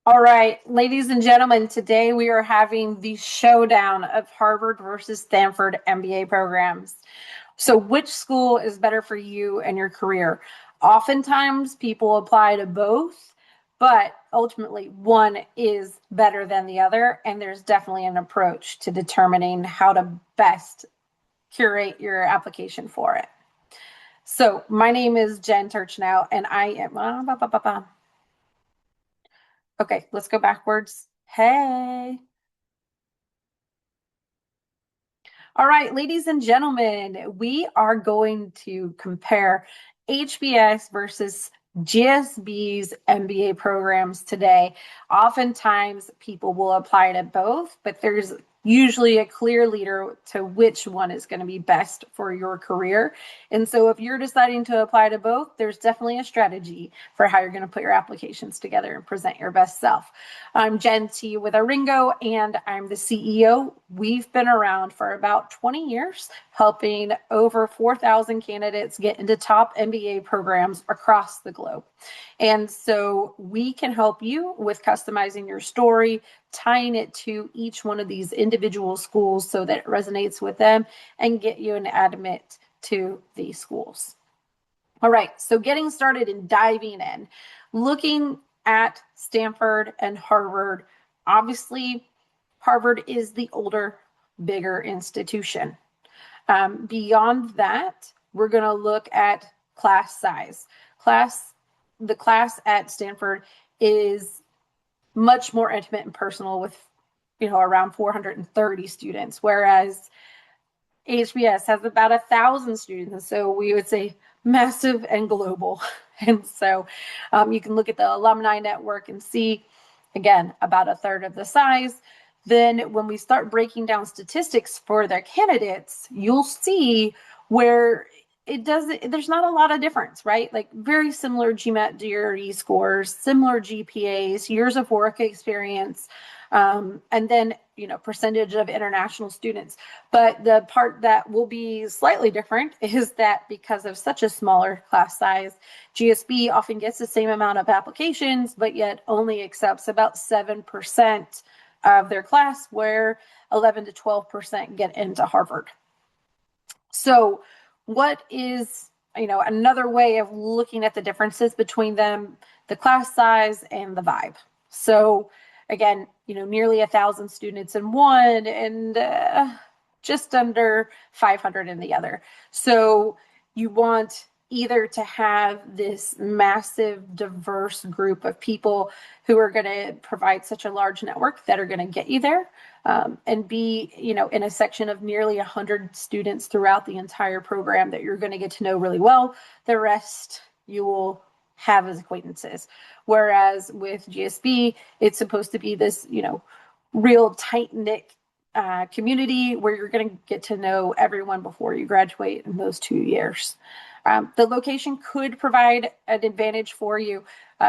All right, ladies and gentlemen, today we are having the showdown of Harvard versus Stanford MBA programs. So, which school is better for you and your career? Oftentimes, people apply to both, but ultimately, one is better than the other. And there's definitely an approach to determining how to best curate your application for it. So, my name is Jen Turtschanow, and I am. Okay, let's go backwards. Hey. All right, ladies and gentlemen, we are going to compare HBS versus GSB's MBA programs today. Oftentimes, people will apply to both, but there's usually a clear leader to which one is going to be best for your career. And so, if you're deciding to apply to both, there's definitely a strategy for how you're going to put your applications together and present your best self. I'm Jen T with ARINGO, and I'm the CEO. We've been around for about 20 years, helping over 4,000 candidates get into top MBA programs across the globe. And so we can help you with customizing your story, tying it to each one of these individual schools so that it resonates with them and get you an admit to these schools. All right, so getting started and diving in, looking at Stanford and Harvard. Obviously, Harvard is the older, bigger institution. Beyond that, we're going to look at class size. The class at Stanford is much more intimate and personal with, around 430 students, whereas HBS has about 1,000 students. And so we would say massive and global. And so you can look at the alumni network and see, again, about a third of the size. Then when we start breaking down statistics for their candidates, you'll see where there's not a lot of difference, right? Like very similar GMAT GRE scores, similar GPAs, years of work experience, and then, percentage of international students. But the part that will be slightly different is that because of such a smaller class size, GSB often gets the same amount of applications, but yet only accepts about 7% of their class, where 11 to 12% get into Harvard. So what is, another way of looking at the differences between them, the class size and the vibe. So again, nearly 1,000 students in one and just under 500 in the other. So you want either to have this massive, diverse group of people who are going to provide such a large network that are going to get you there, and be, in a section of nearly 100 students throughout the entire program that you're going to get to know really well. The rest you will have as acquaintances. Whereas with GSB, it's supposed to be this, real tight-knit community where you're going to get to know everyone before you graduate in those 2 years. The location could provide an advantage for you,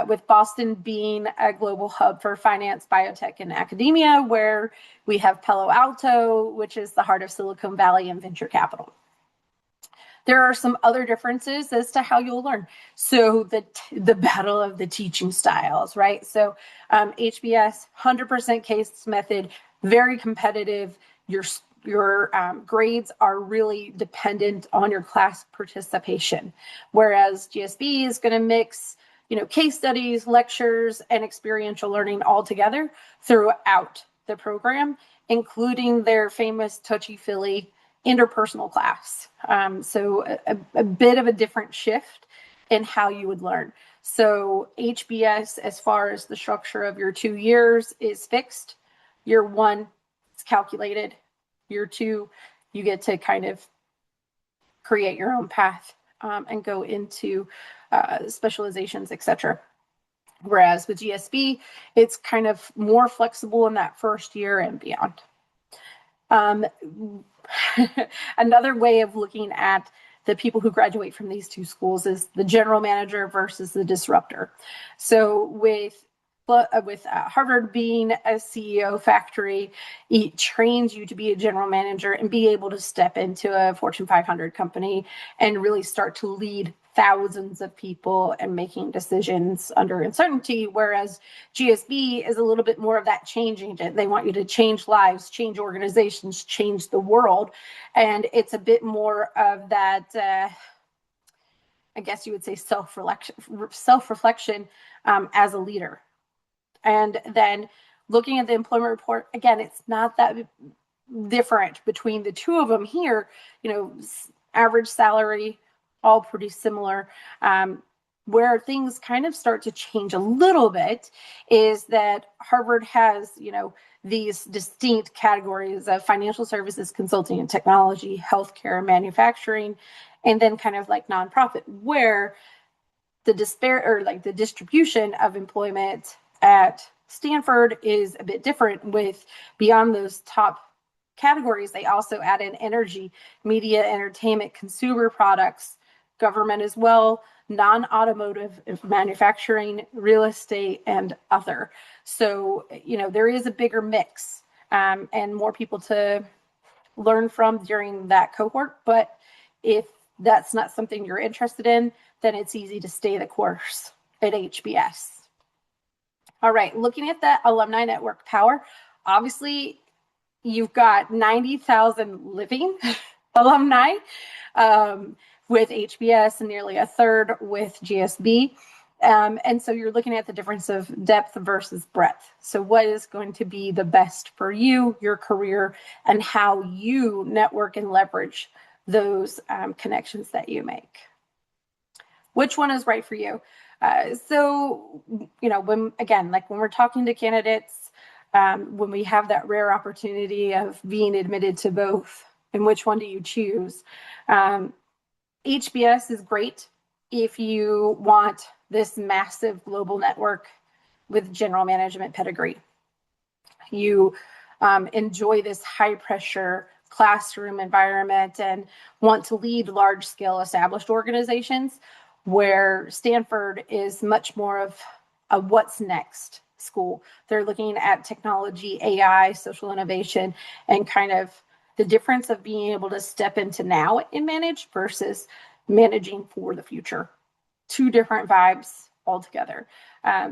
with Boston being a global hub for finance, biotech, and academia, where we have Palo Alto, which is the heart of Silicon Valley and venture capital. There are some other differences as to how you'll learn. So the battle of the teaching styles, right? So HBS, 100% case method, very competitive. Your grades are really dependent on your class participation, whereas GSB is going to mix, case studies, lectures, and experiential learning all together throughout the program, including their famous Touchy-Feely interpersonal class. So a bit of a different shift in how you would learn. So HBS, as far as the structure of your 2 years, is fixed. Year one, it's calculated. Year two, you get to kind of create your own path, and go into specializations, etc. Whereas with GSB, it's kind of more flexible in that first year and beyond. Another way of looking at the people who graduate from these two schools is the general manager versus the disruptor. So with with Harvard being a CEO factory, it trains you to be a general manager and be able to step into a Fortune 500 company and really start to lead thousands of people and making decisions under uncertainty, whereas GSB is a little bit more of that change agent. They want you to change lives, change organizations, change the world, and it's a bit more of that I guess you would say self-reflection as a leader. And then looking at the employment report, again, it's not that different between the two of them here. Average salary, all pretty similar. Where things kind of start to change a little bit is that Harvard has, these distinct categories of financial services, consulting and technology, healthcare, manufacturing, and then kind of like nonprofit, where the distribution of employment at Stanford is a bit different. With beyond those top categories, they also add in energy, media, entertainment, consumer products, government as well, non-automotive, manufacturing, real estate, and other. So, there is a bigger mix and more people to learn from during that cohort. But if that's not something you're interested in, then it's easy to stay the course at HBS. All right, looking at that alumni network power, obviously you've got 90,000 living alumni with HBS and nearly a third with GSB. And so you're looking at the difference of depth versus breadth. So what is going to be the best for you, your career, and how you network and leverage those connections that you make? Which one is right for you? So, when we're talking to candidates, when we have that rare opportunity of being admitted to both, and which one do you choose? HBS is great if you want this massive global network with general management pedigree. You enjoy this high pressure classroom environment and want to lead large scale established organizations, where Stanford is much more of a what's next school. They're looking at technology, AI, social innovation, and kind of the difference of being able to step into now and manage versus managing for the future. Two different vibes altogether.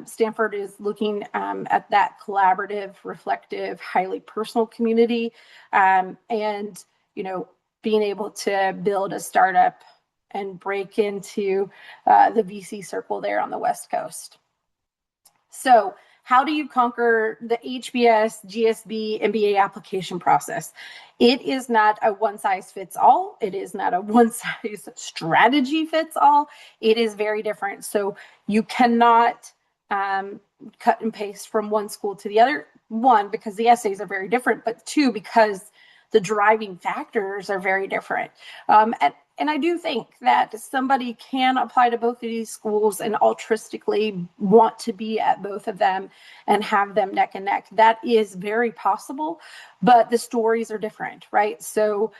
Stanford is looking at that collaborative, reflective, highly personal community, and being able to build a startup and break into the VC circle there on the West Coast. So how do you conquer the HBS, GSB, MBA application process? It is not a one size fits all. It is not a one size strategy fits all. It is very different. So you cannot cut and paste from one school to the other. One, because the essays are very different, but two, because the driving factors are very different. And I do think that somebody can apply to both of these schools and altruistically want to be at both of them and have them neck and neck. That is very possible, but the stories are different, right? So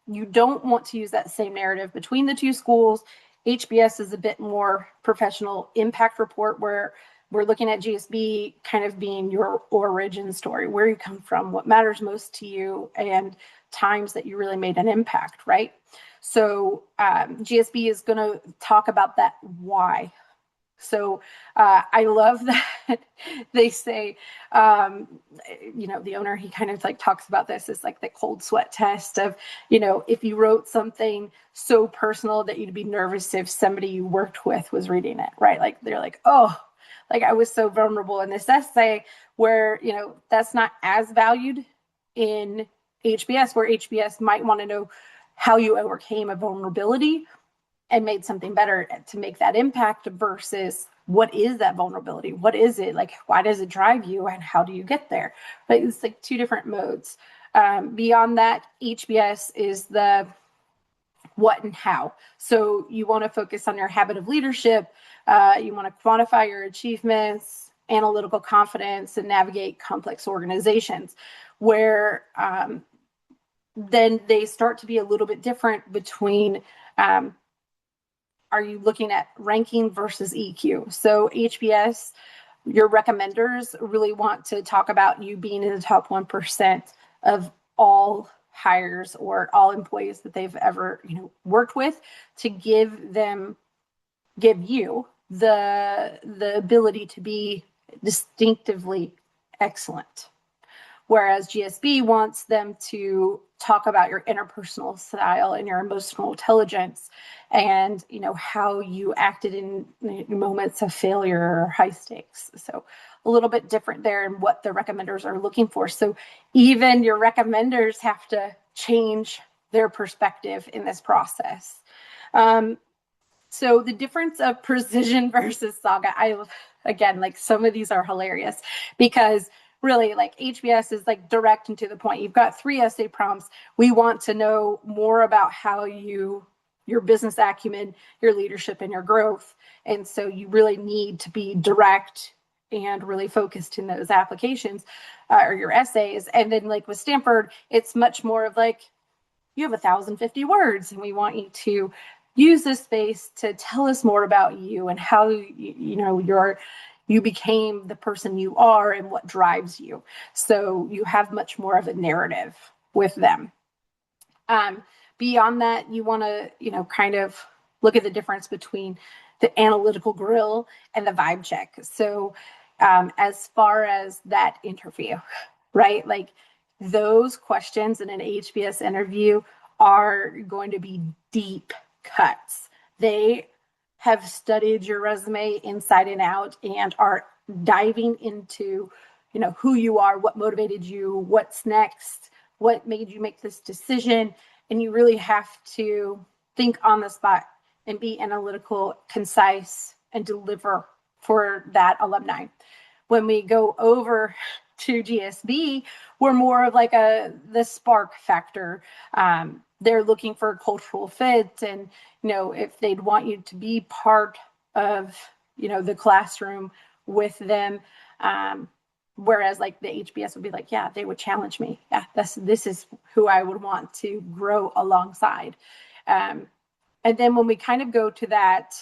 you don't want to use that same narrative between the two schools. HBS is a bit more professional impact report, where we're looking at GSB kind of being your origin story, where you come from, what matters most to you, and times that you really made an impact, right? So GSB is going to talk about that why. So I love that they say, the owner, he kind of like talks about this as like the cold sweat test of, if you wrote something so personal that you'd be nervous if somebody you worked with was reading it, right? Like they're like, oh, like I was so vulnerable in this essay, where, that's not as valued in HBS, where HBS might want to know how you overcame a vulnerability and made something better to make that impact, versus what is that vulnerability? What is it? Like, why does it drive you, and how do you get there? But it's like two different modes. Beyond that, HBS is the what and how. So you want to focus on your habit of leadership. You want to quantify your achievements, analytical confidence, and navigate complex organizations, where then they start to be a little bit different between, are you looking at ranking versus EQ? So HBS your recommenders really want to talk about you being in the top 1% of all hires or all employees that they've ever, worked with, to give you the ability to be distinctively excellent. Whereas GSB wants them to talk about your interpersonal style and your emotional intelligence and, how you acted in moments of failure or high stakes. So a little bit different there in what the recommenders are looking for. So even your recommenders have to change their perspective in this process. So the difference of precision versus saga, again, like some of these are hilarious because really, like HBS is like direct and to the point. You've got 3 essay prompts. We want to know more about how your business acumen, your leadership, and your growth. And so you really need to be direct and really focused in those applications or your essays. And then like with Stanford, it's much more of like, you have 1,050 words and we want you to use this space to tell us more about you and how you became the person you are and what drives you. So you have much more of a narrative with them. Beyond that, you want to, kind of look at the difference between the analytical grill and the vibe check. So as far as that interview, right? Like those questions in an HBS interview are going to be deep cuts. They have studied your resume inside and out and are diving into, who you are, what motivated you, what's next, what made you make this decision. And you really have to think on the spot and be analytical, concise, and deliver for that alumni. When we go over to GSB, we're more of like the spark factor. They're looking for a cultural fit and, if they'd want you to be part of, the classroom with them. Whereas like the HBS would be like, yeah, they would challenge me. Yeah, this is who I would want to grow alongside. And then when we kind of go to that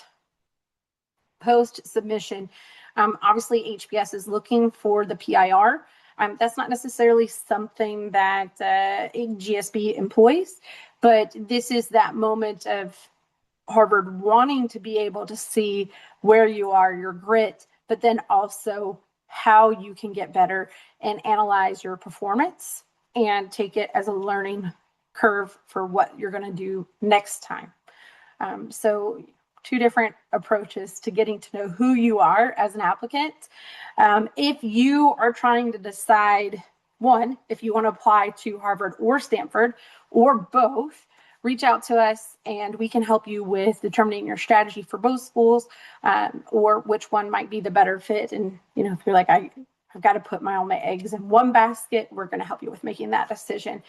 post submission, obviously HBS is looking for the PIR. That's not necessarily something that GSB employs, but this is that moment of Harvard wanting to be able to see where you are, your grit, but then also how you can get better and analyze your performance and take it as a learning curve for what you're going to do next time. So 2 different approaches to getting to know who you are as an applicant. If you are trying to decide, one, if you want to apply to Harvard or Stanford or both, reach out to us and we can help you with determining your strategy for both schools or which one might be the better fit. And, if you're like, I've got to put all my eggs in one basket, we're going to help you with making that decision.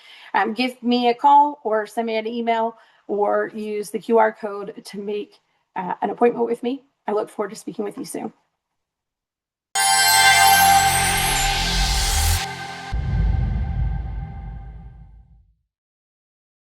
Give me a call or send me an email or use the QR code to make an appointment with me. I look forward to speaking with you soon.